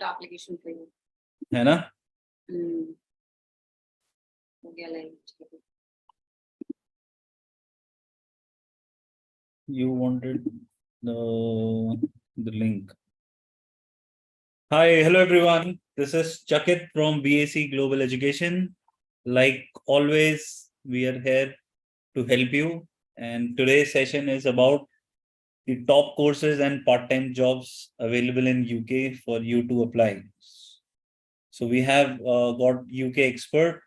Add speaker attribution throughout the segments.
Speaker 1: out application for you.
Speaker 2: है ना? You wanted the link. Hi, hello everyone. This is Chakit from VAC Global Education. Like always, we are here to help you. And today's session is about the top courses and part-time jobs available in UK for you to apply. So we have got UK expert,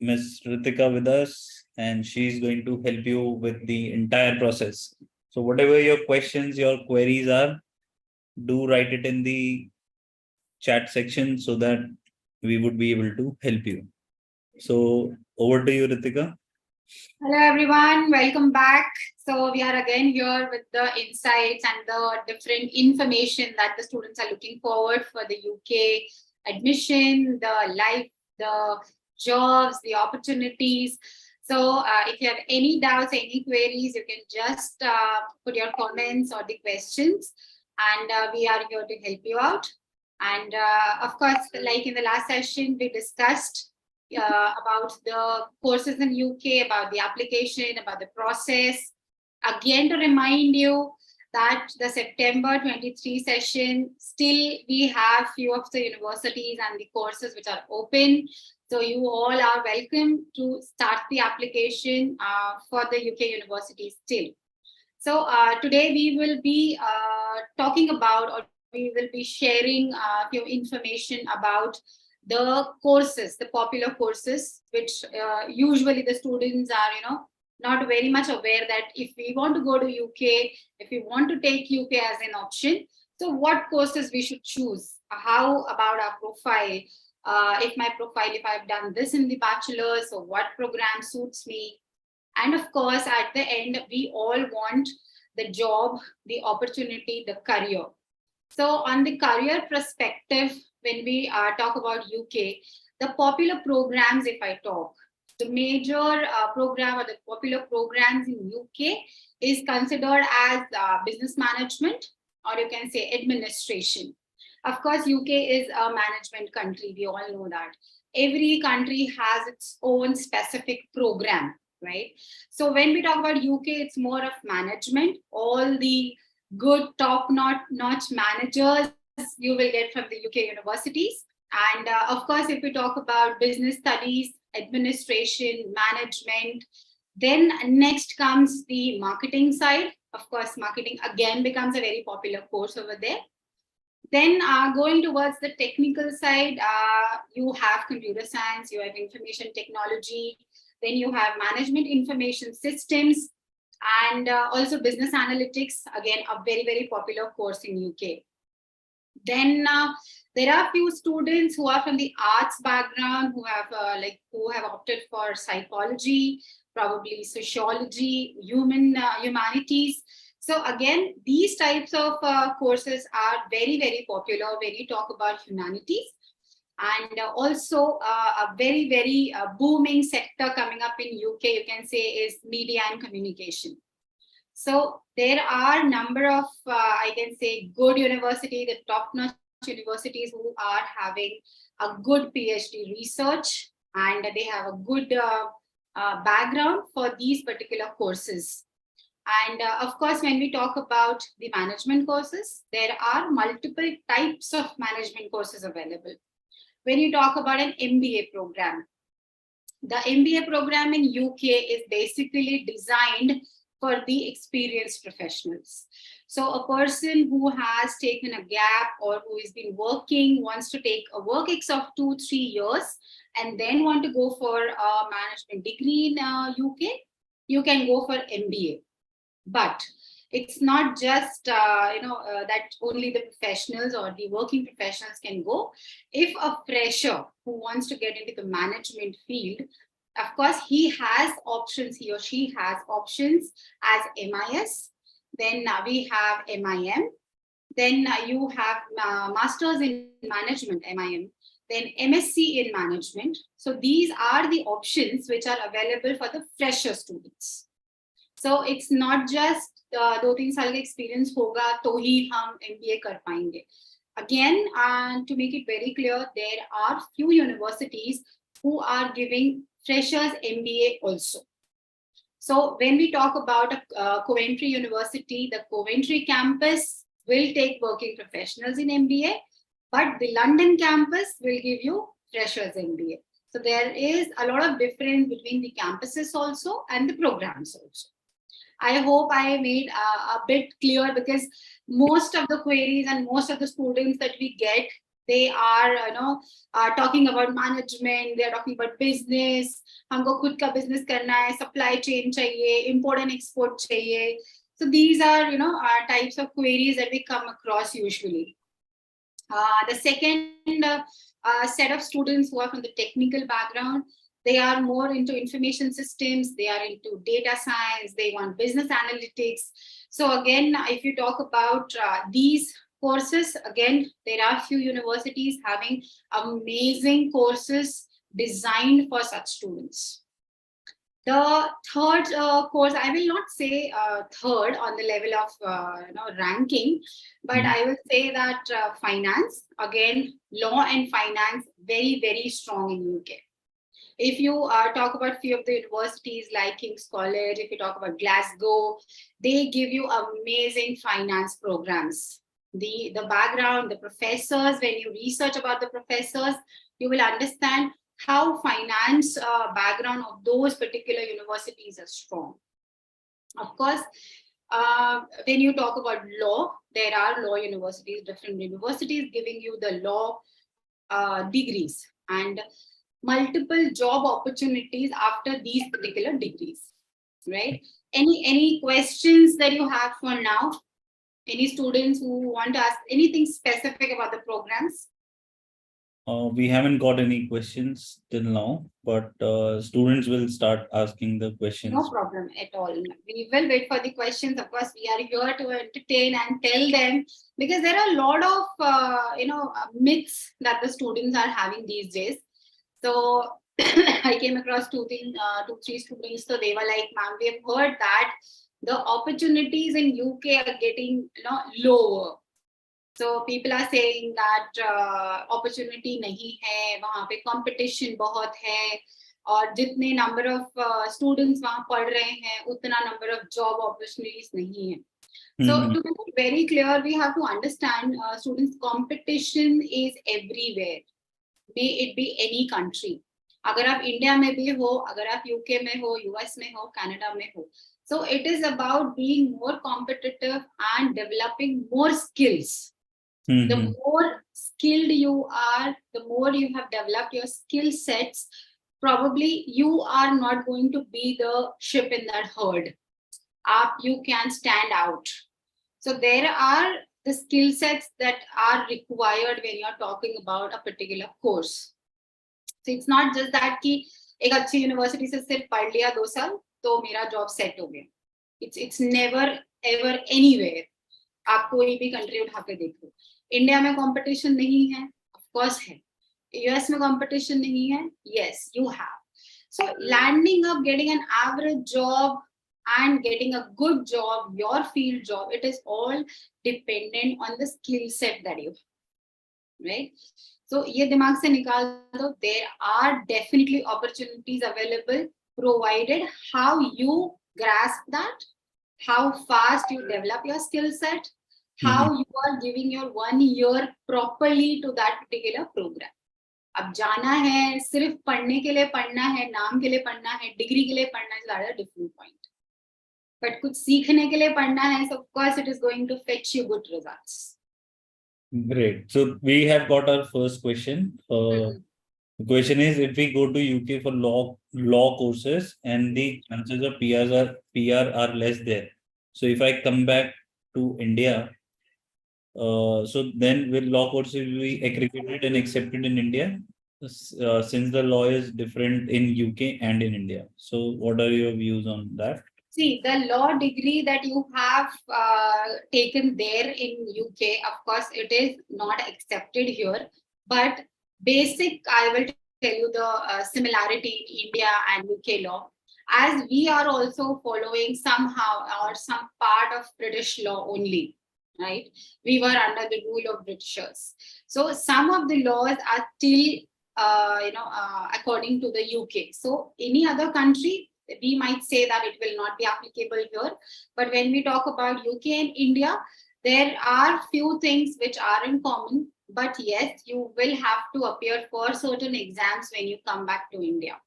Speaker 2: Ms. Ritika with us, and she's going to help you with the entire process. So whatever your questions, your queries are, do write it in the chat section so that we would be able to help you. So over to you, Ritika.
Speaker 1: Hello everyone, welcome back. So we are again here with the insights and the different information that the students are looking forward for the UK admission, the life, the jobs, the opportunities. So if you have any doubts, any queries, you can just put your comments or the questions, and we are here to help you out. And of course, like in the last session, we discussed about the courses in UK, about the application, about the process. Again, to remind you that the September 23 session, still we have few of the universities and the courses which are open. So you all are welcome to start the application for the UK universities still. So today we will be talking about, or we will be sharing few information about the courses, the popular courses, which usually the students are, not very much aware that if we want to go to UK, if we want to take UK as an option, so what courses we should choose? How about our profile? If I've done this in the bachelor, so what program suits me? And of course, at the end, we all want the job, the opportunity, the career. So on the career perspective, when we talk about UK, the popular programs, if I talk, the major program or the popular programs in UK is considered as business management, or you can say administration. Of course, UK is a management country. We all know that. Every country has its own specific program, right? So when we talk about UK, it's more of management. All the good top-notch managers you will get from the UK universities. And of course, if we talk about business studies, administration, management, then next comes the marketing side. Of course, marketing again becomes a very popular course over there. Then going towards the technical side, you have computer science, you have information technology, then you have management information systems, and also business analytics, again, a very, very popular course in UK. Then there are few students who are from the arts background who have opted for psychology, probably sociology, humanities. So again, these types of courses are very, very popular when you talk about humanities. And also a very, very booming sector coming up in UK, you can say, is media and communication. So there are a number of, I can say, good universities, the top-notch universities who are having a good PhD research, and they have a good background for these particular courses. And of course, when we talk about the management courses, there are multiple types of management courses available. When you talk about an MBA program, the MBA program in UK is basically designed for the experienced professionals. So a person who has taken a gap or who has been working, wants to take a work ex of 2-3 years and then want to go for a management degree in UK, you can go for MBA. But it's not just that only the professionals or the working professionals can go. If a fresher who wants to get into the management field, of course, he has options, he or she has options as MIS. Then we have MIM. Then you have Masters in Management, MIM. Then MSc in Management. So these are the options which are available for the fresher students. So it's not just 2-3 साल का experience होगा तो ही हम MBA कर पाएंगे. Again, to make it very clear, there are few universities who are giving freshers MBA also. So when we talk about Coventry University, the Coventry campus will take working professionals in MBA, but the London campus will give you freshers MBA. So there is a lot of difference between the campuses also and the programs also. I hope I made a bit clear, because most of the queries and most of the students that we get, they are talking about management, they are talking about business, हमको खुद का business करना है, supply chain चाहिए, import and export चाहिए. So these are types of queries that we come across usually. The second set of students who are from the technical background, they are more into information systems, they are into data science, they want business analytics. So again, if you talk about these courses, again, there are few universities having amazing courses designed for such students. The third course, I will not say third on the level of ranking, but I will say that finance, again, law and finance, very, very strong in UK. If you talk about few of the universities like King's College, if you talk about Glasgow, they give you amazing finance programs. The background, the professors, when you research about the professors, you will understand how finance background of those particular universities are strong. Of course, when you talk about law, there are law universities, different universities giving you the law degrees and multiple job opportunities after these particular degrees, right? Any questions that you have for now? Any students who want to ask anything specific about the programs?
Speaker 2: We haven't got any questions till now, but students will start asking the questions.
Speaker 1: No problem at all. We will wait for the questions. Of course, we are here to entertain and tell them, because there are a lot of myths that the students are having these days. So I came across two, three students. So they were like, "Ma'am, we have heard that the opportunities in UK are getting lower. So people are saying that opportunity nahi hai, वहाँ पे competition बहुत है, और जितने number of students वहाँ पढ़ रहे हैं, उतना number of job opportunities नहीं है. So to make it very clear, we have to understand students, competition is everywhere. May it be any country. अगर आप इंडिया में भी हो, अगर आप यूके में हो, यूएस में हो, कनाडा में हो. So it is about being more competitive and developing more skills. The more skilled you are, the more you have developed your skill sets, probably you are not going to be the ship in that herd. You can stand out. So there are the skill sets that are required when you're talking about a particular course. So it's not just that कि एक अच्छी university से सिर्फ पढ़ लिया 2 साल तो मेरा जॉब सेट हो गया. It's never ever anywhere. आप कोई भी कंट्री उठा के देखो, इंडिया में कंपटीशन नहीं है, ऑफ कोर्स है. यूएस में कंपटीशन नहीं है, yes you have. So landing up, getting an average job and getting a good job, your field job, it is all dependent on the skill set that you have, right? So ye dimag se nikal do, there are definitely opportunities available, provided how you grasp that, how fast you develop your skill set, how you are giving your 1 year properly to that particular program. अब जाना है, सिर्फ पढ़ने के लिए पढ़ना है, नाम के लिए पढ़ना है, डिग्री के लिए पढ़ना है, ज़्यादा डिफरेंट पॉइंट. बट कुछ सीखने के लिए पढ़ना है, so of course it is going to fetch you good results.
Speaker 2: Great. So we have got our first question. The question is, if we go to UK for law courses and the chances of PR are less there. So if I come back to India, so then will law courses be accredited and accepted in India? Since the law is different in UK and in India. So what are your views on that?
Speaker 1: See, the law degree that you have taken there in UK, of course, it is not accepted here. But basic, I will tell you the similarity in India and UK law. As we are also following somehow or some part of British law only. right? We were under the rule of Britishers. So some of the laws are still, according to the UK. So any other country, we might say that it will not be applicable here. But when we talk about UK and India, there are few things which are in common. But yes, you will have to appear for certain exams when you come back to India.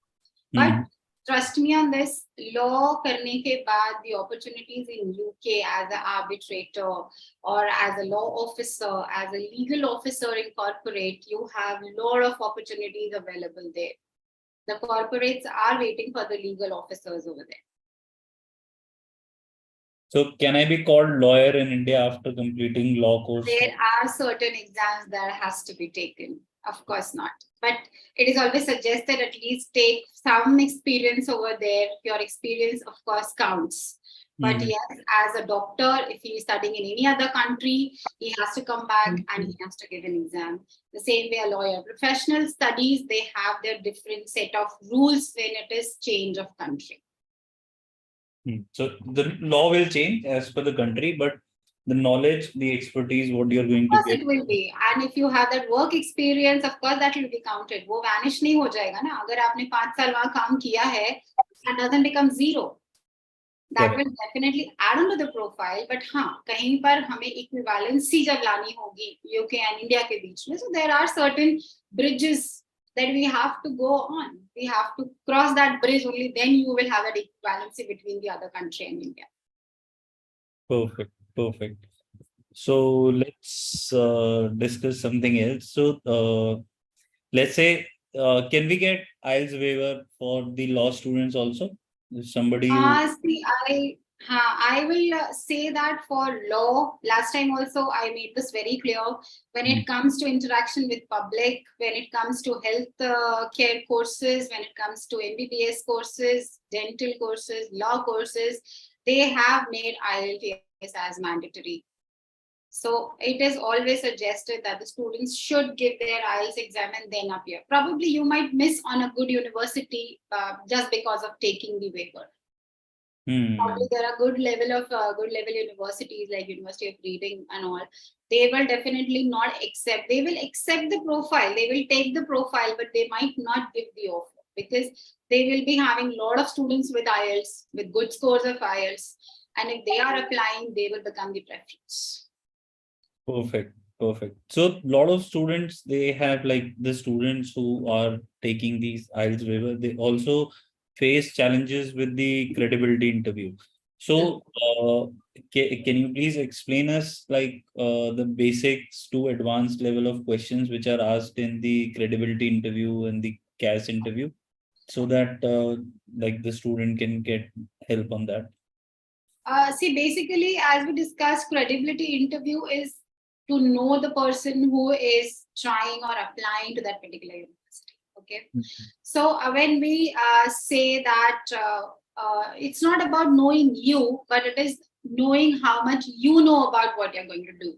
Speaker 1: But trust me on this, law karne ke baad, the opportunities in UK as an arbitrator or as a law officer, as a legal officer in corporate, you have a lot of opportunities available there. The corporates are waiting for the legal officers over there.
Speaker 2: So can I be called lawyer in India after completing law course?
Speaker 1: There are certain exams that has to be taken. Of course not. But it is always suggested at least take some experience over there. Your experience, of course, counts. But yes, as a doctor, if he is studying in any other country, he has to come back and he has to give an exam. The same way a lawyer. Professional studies, they have their different set of rules when it is change of country.
Speaker 2: So the law will change as per the country, but the knowledge, the expertise, what you're going to
Speaker 1: Of course
Speaker 2: get.
Speaker 1: it will be. And if you have that work experience, of course that will be counted. वो vanish नहीं हो जाएगा ना. अगर आपने 5 साल वहाँ काम किया है, that doesn't become zero. That will definitely add on to the profile. But हाँ, कहीं पर हमें equivalency जब लानी होगी UK and India के बीच में, so there are certain bridges that we have to go on. We have to cross that bridge, only then you will have that equivalency between the other country and India.
Speaker 2: Perfect, perfect. So let's discuss something else. So let's say, can we get IELTS waiver for the law students also? If somebody
Speaker 1: See, I will say that for law, last time also I made this very clear. When it comes to interaction with public, when it comes to health care courses, when it comes to MBBS courses, dental courses, law courses, they have made IELTS as mandatory. So it is always suggested that the students should give their IELTS exam and then appear. Probably you might miss on a good university just because of taking the waiver. Probably there are good level universities like University of Reading and all. They will definitely not accept. They will accept the profile. They will take the profile, but they might not give the offer because they will be having a lot of students with IELTS, with good scores of IELTS. And if they are applying, they will become the preference.
Speaker 2: Perfect, perfect. So a lot of students, they have like the students who are taking these IELTS waiver, they also face challenges with the credibility interview. So can you please explain us like the basics to advanced level of questions which are asked in the credibility interview and the CAS interview, so that like the student can get help on that?
Speaker 1: See, basically, as we discussed, credibility interview is to know the person who is trying or applying to that particular university. Okay. So when we say that it's not about knowing you, but it is knowing how much you know about what you're going to do.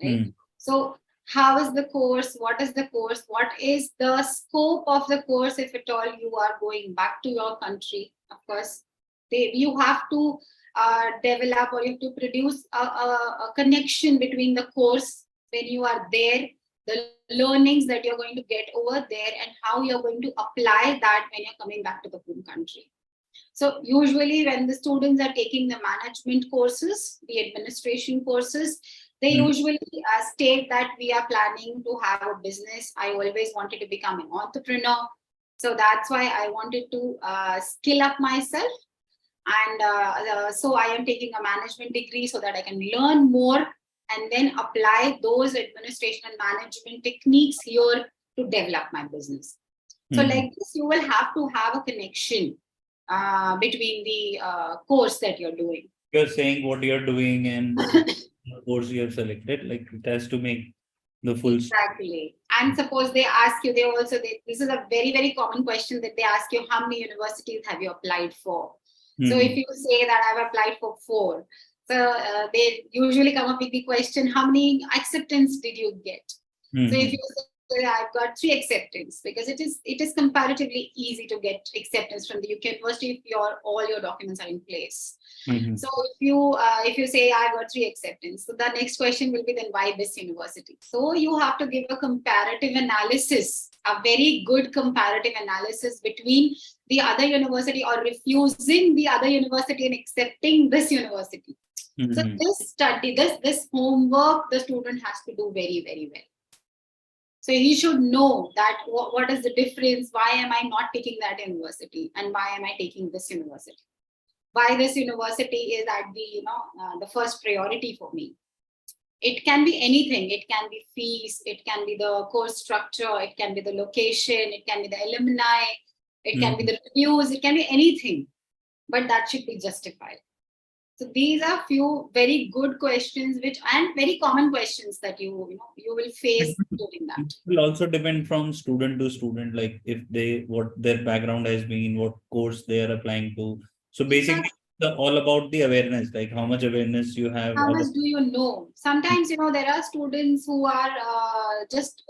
Speaker 1: Right. So how is the course? What is the course? What is the scope of the course if at all you are going back to your country? Of course, you have to develop or you have to produce a connection between the course when you are there, the learnings that you're going to get over there, and how you're going to apply that when you're coming back to the home country. So usually when the students are taking the management courses, the administration courses, they usually state that we are planning to have a business. I always wanted to become an entrepreneur. So that's why I wanted to skill up myself. And so I am taking a management degree so that I can learn more and then apply those administration and management techniques here to develop my business. So like this, you will have to have a connection between the course that you're doing.
Speaker 2: You're saying what you're doing and the course you have selected, like it has to make the full.
Speaker 1: Exactly. And suppose they ask you, this is a very, very common question that they ask you, how many universities have you applied for? So if you say that I've applied for 4, so they usually come up with the question, how many acceptance did you get? So if you I've got 3 acceptance because it is comparatively easy to get acceptance from the UK university if all your documents are in place.
Speaker 2: Mhm.
Speaker 1: So if you say I've got 3 acceptance, so the next question will be then why this university? So you have to give a comparative analysis, a very good comparative analysis between the other university or refusing the other university and accepting this university. So
Speaker 2: Mhm.
Speaker 1: this study, this homework, the student has to do very, very well. So he should know that what is the difference? Why am I not taking that university, and why am I taking this university? Why this university is at the first priority for me? It can be anything. It can be fees. It can be the course structure. It can be the location. It can be the alumni. It can be
Speaker 2: Mhm.
Speaker 1: the reviews. It can be anything, but that should be justified. So these are few very good questions, and very common questions that you will face during that.
Speaker 2: It will also depend from student to student, like if they what their background has been, what course they are applying to. So basically, all about the awareness, like how much awareness you have
Speaker 1: How
Speaker 2: about.
Speaker 1: much do you know? Sometimes there are students who are just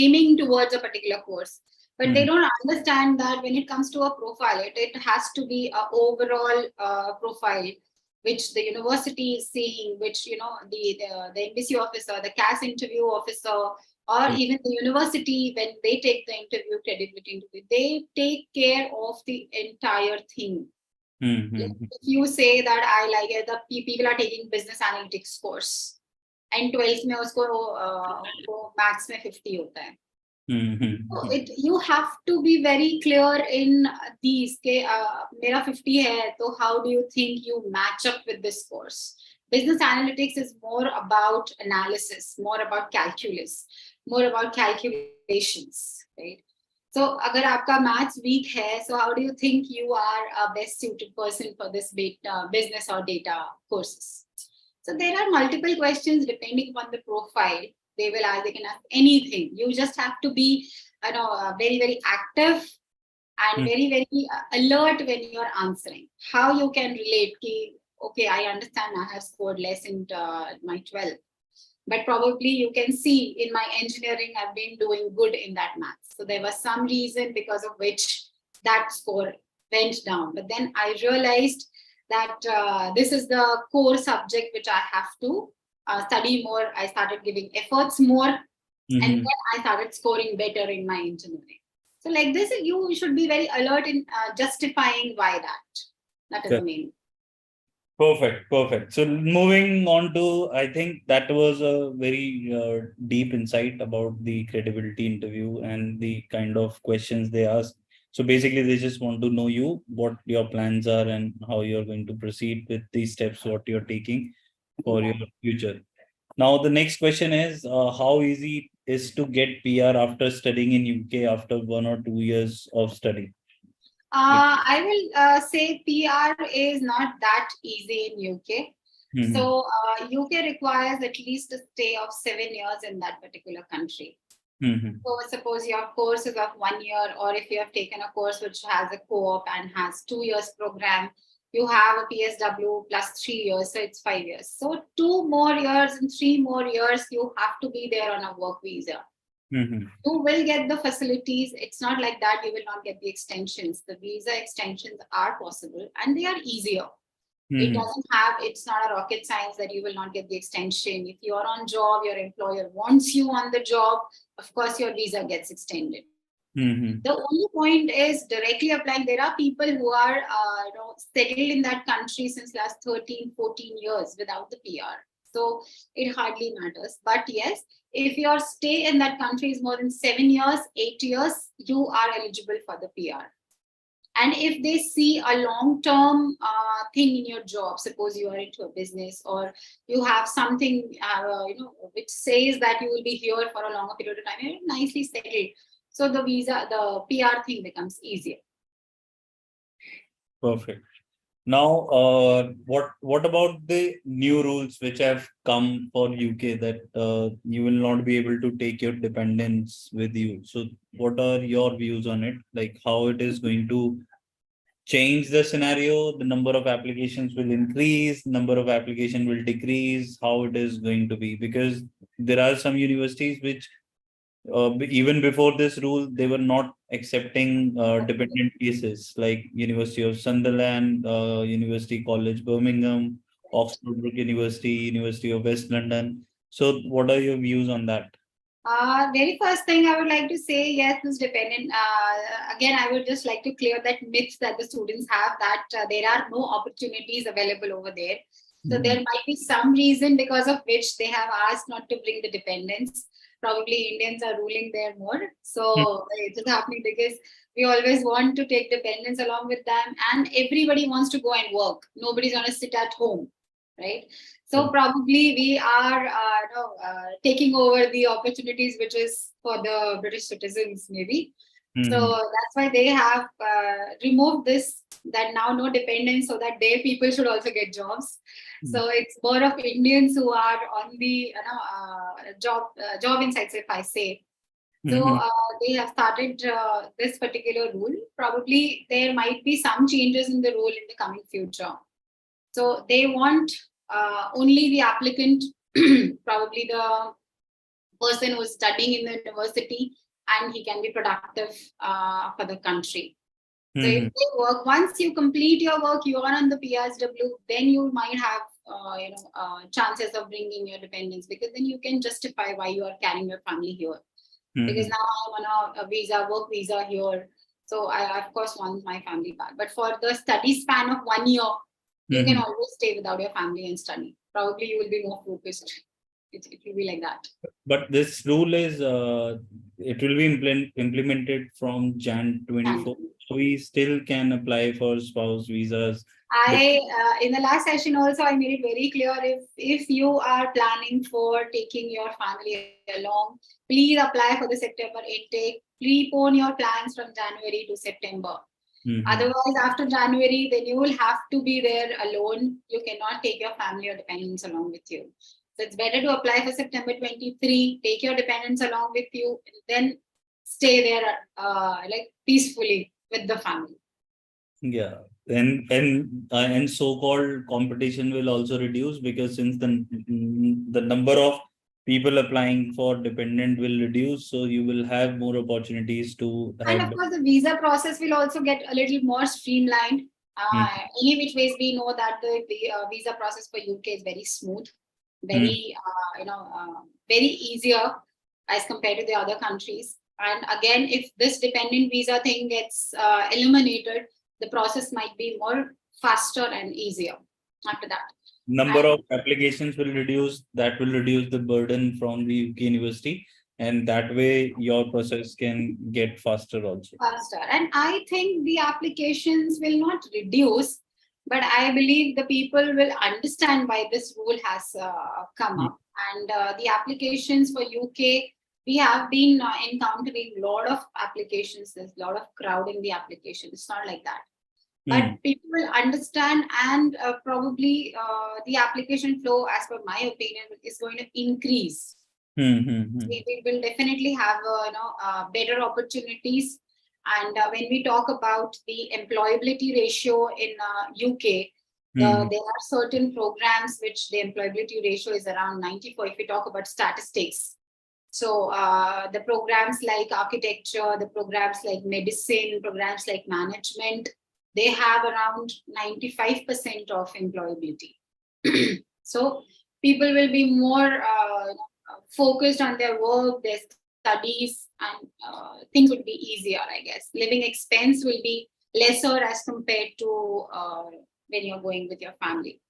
Speaker 1: aiming towards a particular course, but they
Speaker 2: Mhm.
Speaker 1: don't understand that when it comes to a profile, it has to be a overall profile which the university is seeing, which the embassy officer, the CAS interview officer, or even the university, when they take the interview, credibility interview, they take care of the entire thing. Like,
Speaker 2: Mhm.
Speaker 1: if you say that I like it, the people are taking business analytics course and 12th में उसको maths में 50 होता है. So
Speaker 2: Mhm.
Speaker 1: you have to be very clear in these के मेरा 50 है, so how do you think you match up with this course? Business analytics is more about analysis, more about calculus, more about calculations, right? So अगर आपका maths weak है, so how do you think you are a best suited person for this business or data courses? So there are multiple questions depending upon the profile. They can ask anything. You just have to be very, very active and
Speaker 2: Mhm.
Speaker 1: very, very alert when you're answering. How you can relate ki, okay, I understand I have scored less in my 12th, but probably you can see in my engineering I've been doing good in that maths. So there was some reason because of which that score went down. But then I realized that this is the core subject which I have to study more. I started giving efforts more, and
Speaker 2: Mhm.
Speaker 1: then I started scoring better in my engineering. So like this, you should be very alert in justifying why that. That is the main.
Speaker 2: Perfect, perfect. So moving on to, I think that was a very deep insight about the credibility interview and the kind of questions they ask. So basically, they just want to know you, what your plans are, and how you're going to proceed with these steps, what you're taking for
Speaker 1: Yeah.
Speaker 2: your future. Now, the next question is, how easy is to get PR after studying in UK after 1 or 2 years of study?
Speaker 1: I will say PR is not that easy in UK.
Speaker 2: Mhm.
Speaker 1: So UK requires at least a stay of 7 years in that particular country.
Speaker 2: Mhm.
Speaker 1: So suppose your course is of 1 year, or if you have taken a course which has a co-op and has 2 years program, you have a PSW plus 3 years, so it's 5 years. So 2 more years and 3 more years, you have to be there on a work visa.
Speaker 2: Mhm.
Speaker 1: You will get the facilities. It's not like that you will not get the extensions. The visa extensions are possible and they are easier.
Speaker 2: Mhm.
Speaker 1: It's not a rocket science that you will not get the extension. If you're on job, your employer wants you on the job, of course your visa gets extended.
Speaker 2: Mhm.
Speaker 1: The only point is directly applying. There are people who are settled in that country since last 13, 14 years without the PR. So it hardly matters. But yes, if your stay in that country is more than 7 years, 8 years, you are eligible for the PR. And if they see a long-term thing in your job, suppose you are into a business or you have something, which says that you will be here for a longer period of time, you're nicely settled. So the PR thing becomes easier.
Speaker 2: Perfect. Now, what about the new rules which have come for UK that you will not be able to take your dependents with you? So, what are your views on it? Like how it is going to change the scenario? The number of applications will increase, number of application will decrease. How it is going to be? Because there are some universities which even before this rule, they were not accepting dependent cases like University of Sunderland, University College Birmingham, Oxford Brook University, University of West London. So, what are your views on that?
Speaker 1: Very first thing I would like to say, yes, this dependent. Again, I would just like to clear that myth that the students have that there are no opportunities available over there. So there might be some reason because of which they have asked not to bring the dependents. Probably Indians are ruling there more. So it is happening because we always want to take dependents along with them, and everybody wants to go and work. Nobody's going to sit at home, right? So probably we are taking over the opportunities which is for the British citizens, maybe. So that's why they have removed this, that now no dependence, so that their people should also get jobs. So it's more of Indians who are on the job insights, if I say. So they have started this particular rule. Probably there might be some changes in the rule in the coming future. So they want only the applicant, probably the person who is studying in the university, and he can be productive for the country. So if they work, once you complete your work, you are on the PSW, then you might have chances of bringing your dependents, because then you can justify why you are carrying your family here. Because now I'm on a visa, work visa here. So I of course want my family back. But for the study span of 1 year, you can always stay without your family and study. Probably you will be more focused. It will be like that.
Speaker 2: But this rule is, it will be implemented from Jan 24. So we still can apply for spouse visas.
Speaker 1: In the last session also, I made it very clear, if you are planning for taking your family along, please apply for the September intake. Prepone your plans from January to September. Otherwise, after January, then you will have to be there alone. You cannot take your family or dependents along with you. So it's better to apply for September 23, take your dependents along with you, and then stay there peacefully with the family.
Speaker 2: Yeah. And so-called competition will also reduce, because since the number of people applying for dependent will reduce, so you will have more opportunities to have.
Speaker 1: And of course, the visa process will also get a little more streamlined. Any which ways, we know that the visa process for UK is very smooth, very very easier as compared to the other countries. And again, if this dependent visa thing gets eliminated, the process might be more faster and easier after that.
Speaker 2: Number of applications will reduce. That will reduce the burden from the UK university, and that way your process can get faster also.
Speaker 1: Faster. And I think the applications will not reduce, but I believe the people will understand why this rule has come up. And the applications for UK, we have been encountering a lot of applications. There's a lot of crowd in the application. It's not like that. But people will understand, and probably the application flow, as per my opinion, is going to increase. We will definitely have better opportunities. And when we talk about the employability ratio in UK, there are certain programs which the employability ratio is around 94 if we talk about statistics. So the programs like architecture, the programs like medicine, programs like management, they have around 95% of employability. So people will be more focused on their work, their studies, and things would be easier, I guess. Living expense will be lesser as compared to when you're going with your family.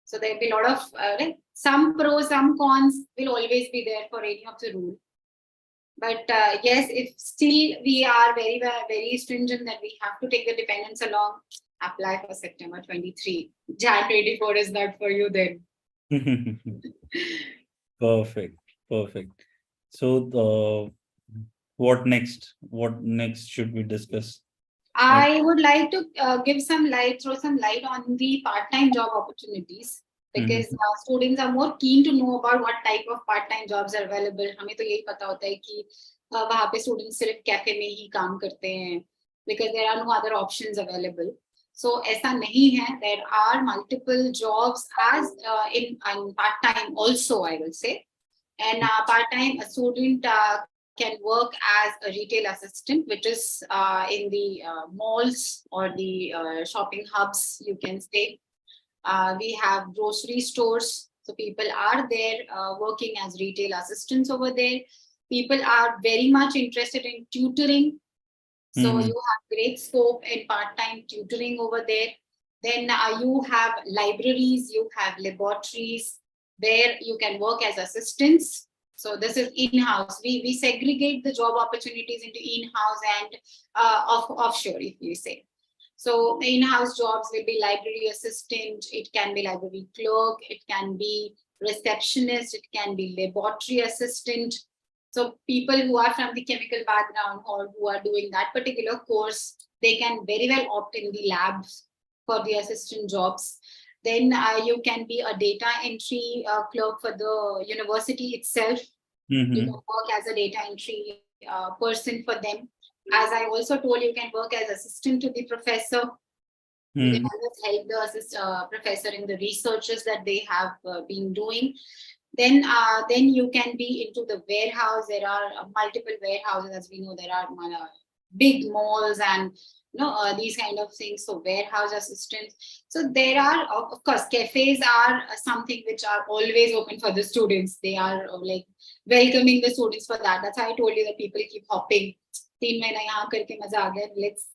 Speaker 1: So there'll be a lot of some pros, some cons will always be there for any of the rule. But yes, if still we are very, very stringent that we have to take the dependents along, apply for September 23. Jan 24 is not for you then.
Speaker 2: Perfect. So what next? What next should we discuss?
Speaker 1: I would like to throw some light on the part-time job opportunities, because students are more keen to know about what type of part-time jobs are available. हमें तो यही पता होता है कि वहाँ पे students सिर्फ कैफे में ही काम करते हैं, because there are no other options available. So ऐसा नहीं है. There are multiple jobs as in part-time also, I will say. And part-time, a student can work as a retail assistant, which is in the malls or the shopping hubs, you can say. We have grocery stores. So people are there working as retail assistants over there. People are very much interested in tutoring. So you have great scope in part-time tutoring over there. Then you have libraries, you have laboratories where you can work as assistants. So this is in-house. We segregate the job opportunities into in-house and offshore, if you say. So in-house jobs will be library assistant, it can be library clerk, it can be receptionist, it can be laboratory assistant. So people who are from the chemical background or who are doing that particular course, they can very well opt in the labs for the assistant jobs. Then you can be a data entry clerk for the university itself. You can work as a data entry person for them. As I also told you, can work as assistant to the professor. You can always help the professor in the researches that they have been doing. Then you can be into the warehouse. There are multiple warehouses, as we know. There are big malls and these kind of things. So warehouse assistants. So there are, of course, cafes are something which are always open for the students. They are like welcoming the students for that. That's why I told you that people keep hopping. 3 महीना यहाँ करके मजा आ गया. Let's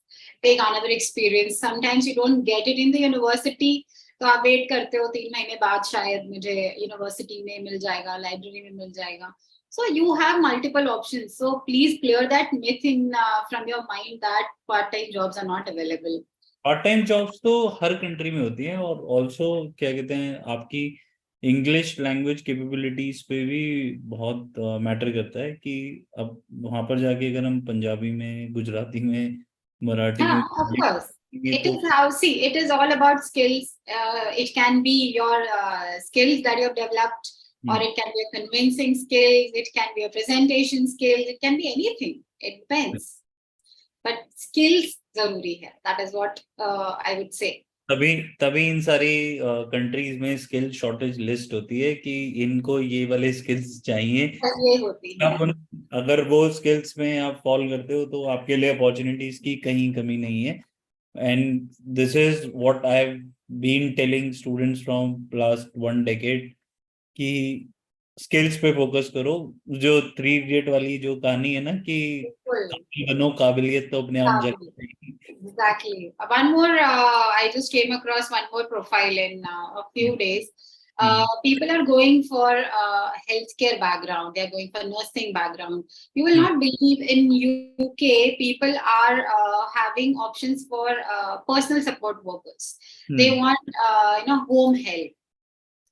Speaker 1: take another experience. Sometimes you don't get it in the university. तो आप wait करते हो 3 महीने बाद शायद मुझे यूनिवर्सिटी में मिल जाएगा, लाइब्रेरी में मिल जाएगा. So you have multiple options. So please clear that myth in from your mind that part-time jobs are not available.
Speaker 2: Part-time jobs तो हर कंट्री में होती हैं और also क्या कहते हैं आपकी इंग्लिश लैंग्वेज कैपेबिलिटीज पे भी बहुत मैटर करता है कि अब वहां पर जाके अगर हम पंजाबी में, गुजराती में, मराठी में,
Speaker 1: of course. It
Speaker 2: तो
Speaker 1: is how, see, it is all about skills. It can be your skills that you have developed, or it can be a convincing skills, it can be a presentation skills, it can be anything. It depends. But skills zaruri hai. That is what I would say.
Speaker 2: तभी इन सारी countries में skill shortage list होती है कि इनको ये वाले skills चाहिए.
Speaker 1: ये होती है.
Speaker 2: अगर वो स्किल्स में आप फॉल करते हो तो आपके लिए अपॉर्चुनिटीज की कहीं कमी नहीं है. And this is what I've been telling students from last 1 decade कि स्किल्स पे फोकस करो. जो 3 इडियट वाली जो कहानी है ना कि बनो काबिलियत तो अपने आप जाएगी.
Speaker 1: Exactly. One more, I just came across one more profile in a few days. People are going for healthcare background. They are going for nursing background. You will not believe in UK, people are having options for personal support workers. They want, home help.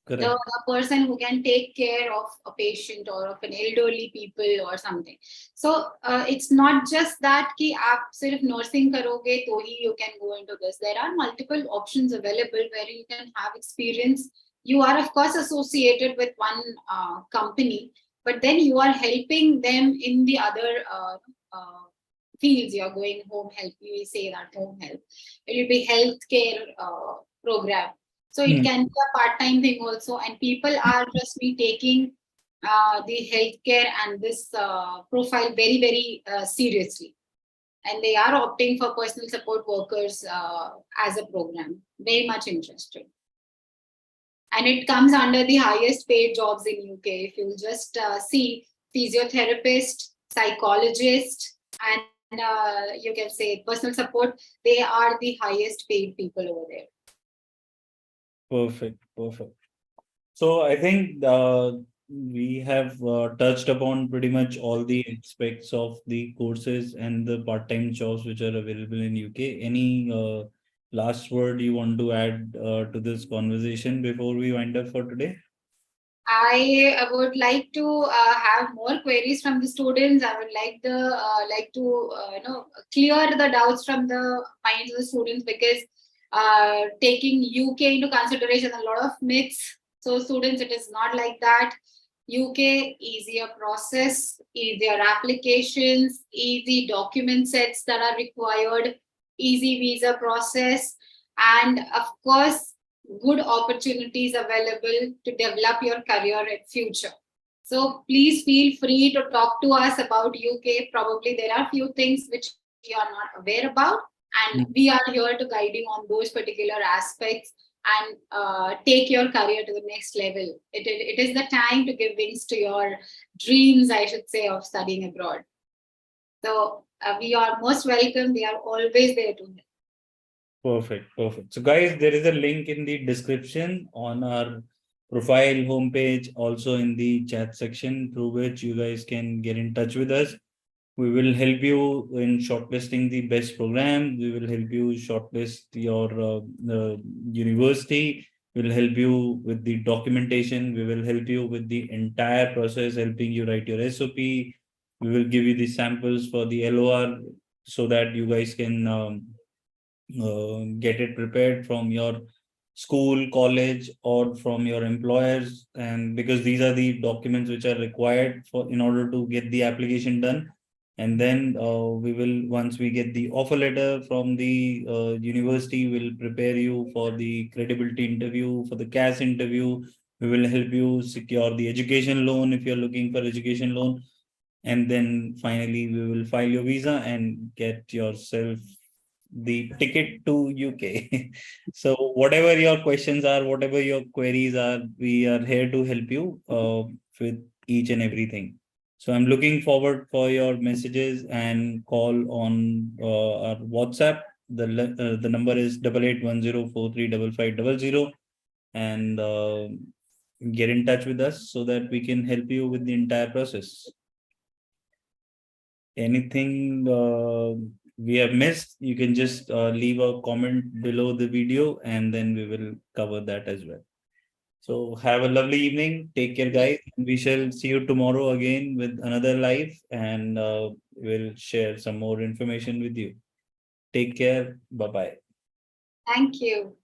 Speaker 1: The person who can take care of a patient or of an elderly people or something. So it's not just that कि आप सिर्फ nursing करोगे तो ही you can go into this. There are multiple options available where you can have experience. You are of course associated with one company, but then you are helping them in the other fields. You are going home help. You say that home help. It will be healthcare program. So it can be a part-time thing also, and people are just taking the healthcare and this profile very, very seriously, and they are opting for personal support workers as a program. Very much interested, and it comes under the highest paid jobs in UK. If you just see physiotherapist, psychologist, and you can say personal support, they are the highest paid people over there.
Speaker 2: Perfect. So I think we have touched upon pretty much all the aspects of the courses and the part-time jobs which are available in UK. Any last word you want to add to this conversation before we wind up for today?
Speaker 1: I would like to have more queries from the students. I would like to clear the doubts from the minds of the students, because taking UK into consideration, a lot of myths. So students, it is not like that. UK, easier process, easier applications, easy document sets that are required, easy visa process, and of course, good opportunities available to develop your career in future. So please feel free to talk to us about UK. Probably there are few things which you are not aware about, and we are here to guide you on those particular aspects and take your career to the next level. It is the time to give wings to your dreams, I should say, of studying abroad. So we are most welcome. We are always there to help.
Speaker 2: Perfect, perfect. So, guys, there is a link in the description on our profile homepage, also in the chat section, through which you guys can get in touch with us. We will help you in shortlisting the best program. We will help you shortlist your university. We will help you with the documentation. We will help you with the entire process, helping you write your SOP. We will give you the samples for the LOR so that you guys can get it prepared from your school, college, or from your employers. And because these are the documents which are required for in order to get the application done. And then we will, once we get the offer letter from the university, will prepare you for the credibility interview, for the CAS interview. We will help you secure the education loan if you're looking for education loan. And then finally, we will file your visa and get yourself the ticket to UK. So whatever your questions are, whatever your queries are, we are here to help you with each and everything. So I'm looking forward for your messages and call on our WhatsApp. The number is 8810435500, and get in touch with us so that we can help you with the entire process. Anything we have missed, you can just leave a comment below the video, and then we will cover that as well. So have a lovely evening. Take care, guys. We shall see you tomorrow again with another live, and we'll share some more information with you. Take care. Bye bye.
Speaker 1: Thank you.